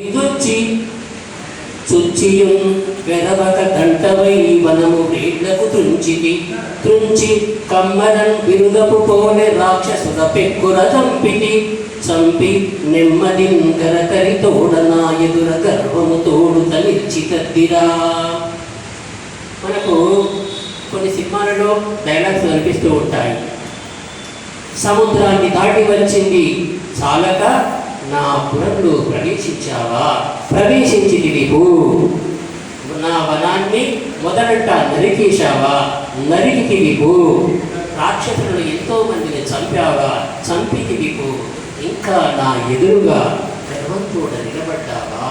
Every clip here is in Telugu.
ఇదొచ్చి చుచ్చియుం వెరవక దంటవై వనము వేళ్లకు త్రుంచి కమ్మరన్ విరుదపు పోలె రాక్షసుల పెక్కుర చంపి నెమ్మదిన్ గరకరి తోడనా ఎదుర గర్వము తోడుత నిశ్చితద్దిరా. మనకు కొన్ని సినిమాలలో డైలాగ్స్ కనిపిస్తూ ఉంటాయి. సముద్రాన్ని దాటి వచ్చింది చాలక నా పురంలో ప్రవేశించితివివు, నా వనాన్ని మొదలట నరికేశావా, నరికితివివు, రాక్షసులను ఎంతో మందిని చంపితివివు, ఇంకా నా ఎదురుగా గర్వంతో నిలబడ్డావా.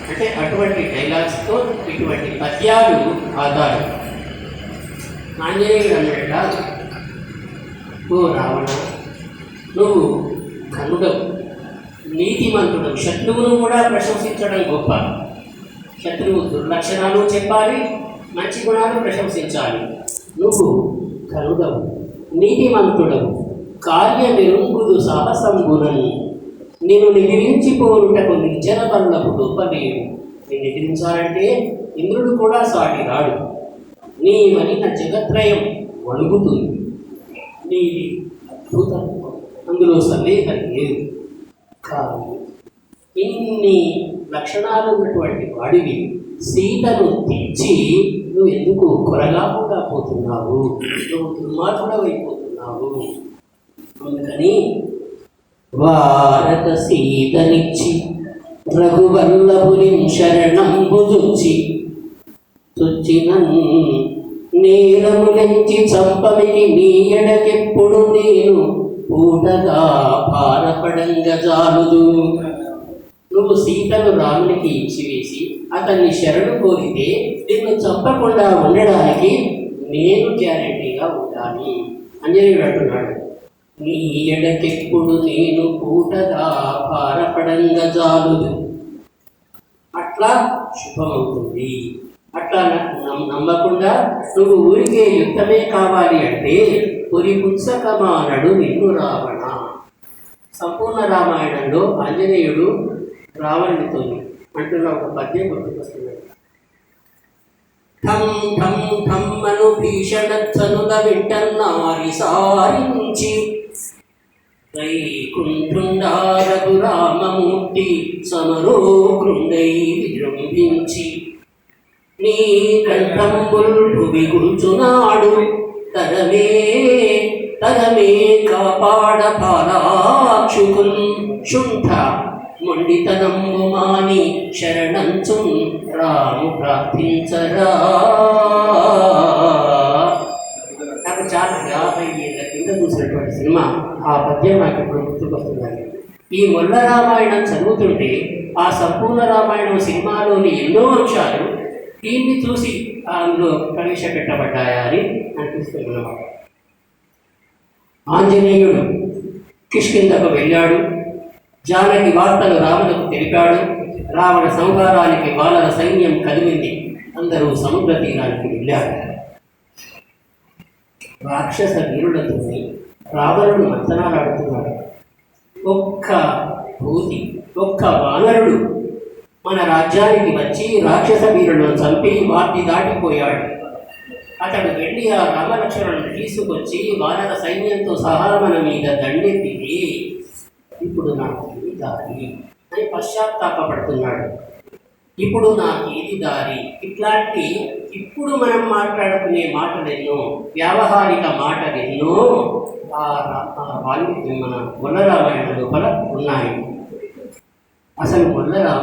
అంటే అటువంటి డైలాగ్స్తో ఇటువంటి పద్యాలు ఆధారం. ఆంజనేయుడు అన్నట్ట, ఓ రావణ, నువ్వు కనుడవు, నీతిమంతుడు, శత్రువును కూడా ప్రశంసించడం గొప్ప. శత్రువు దుర్లక్షణాలు చెప్పాలి, మంచి గుణాలు ప్రశంసించాలి. నువ్వు కనుడవు, నీతిమంతుడవు, కార్యనిరుంగుదు సాహసంబునని, నేను నిద్రించిపోనుటకు నిర్జన వల్లపు రూపలేవు. నేను ఎదిరించాలంటే ఇంద్రుడు కూడా సాటి రాడు. నీ వనిన జగత్రయం వణుకుతుంది. నీది అద్భుతం, అందులో సందేహం లేదు. కానీ ఇన్ని లక్షణాలు ఉన్నటువంటి వాడివి సీతను తెచ్చి నువ్వు ఎందుకు కొరగాకుండా పోతున్నావు, నువ్వు దుర్మార్గుడవైపోతున్నావు. అందుకని భారత సీతనిచ్చి రఘువల్లభుని శరణంబుజుచ్చి తుచ్చిన నేరములెంచి చంపమిని నీ ఎడకెప్పుడు నేను పూటగా భారపడంగా జాలుదు. నువ్వు సీతను రామునికి ఇచ్చివేసి అతన్ని శరణు కోరితే నిన్ను చంపకుండా ఉండడానికి నేను గ్యారెంటీగా ఉండాలి. ఆంజనేయుడు అంటున్నాడు, నీ ఎడకెప్పుడు నేను పూటగా భారపడంగా జాలుదు. అట్లా శుభమవుతుంది. అట్లా నమ్మకుండా నువ్వు ఊరికే యుద్ధమే కావాలి అంటే పురి పుత్సకమానడు నిన్ను రావణ. సంపూర్ణ రామాయణంలో ఆంజనేయుడు రావణుడితో అంటున్న ఒక పద్యం గుర్తుకొస్తున్నాడు. ఠం ఠం ఠం అను భీషణత్సనుల వింటన్నారి సారించి వైకుంఠుండారగు రామమూర్తి సమరో కృండై విజృంభించి నీ కంఠంబుల్ భువి గుంచునాడు తరమే కాపాడ పాలాక్షుకున్ శుంఠ మొండితనము మాని శరణంచు రాము ప్రార్థించరా. నాకు చాలా 50 ఏళ్ళ కింద చూసినటువంటి సినిమా ఆ పద్యం నాకు ఇప్పుడు గుర్తుకొస్తున్నాయి. ఈ మొల్ల రామాయణం చదువుతుంటే ఆ సంపూర్ణ రామాయణం సినిమాలోని ఎన్నో అంశాలు దీన్ని చూసి అందులో ప్రవేశపెట్టబడ్డాయా అని అనిపిస్తున్నమాట. ఆంజనేయుడు కిష్కింధకు వెళ్ళాడు. జానకి వార్తలు రావణకు తెలిపాడు. రావణ సంహారానికి వానర సైన్యం కదిలింది. అందరూ సముద్ర తీరానికి వెళ్ళారు. రాక్షస వీరులతో రావణుడు మంతనాలాడుతున్నాడు. ఒక్క వానరుడు మన రాజ్యానికి వచ్చి రాక్షస వీరులను చంపి వాటిని దాటిపోయాడు. అతడు వెళ్ళి ఆ రామలక్ష్మణులను తీసుకొచ్చి వానర సైన్యంతో సహా మన మీద దండెత్తి ఇప్పుడు నాకు ఏది దారి అని పశ్చాత్తాపడుతున్నాడు. ఇప్పుడు నాకు ఏది దారి, ఇట్లాంటి ఇప్పుడు మనం మాట్లాడుకునే మాటలెన్నో, వ్యావహారిక మాటలెన్నో మన మొల్ల రామాయణ లోపల ఉన్నాయి. అసలు మొల్ల రామ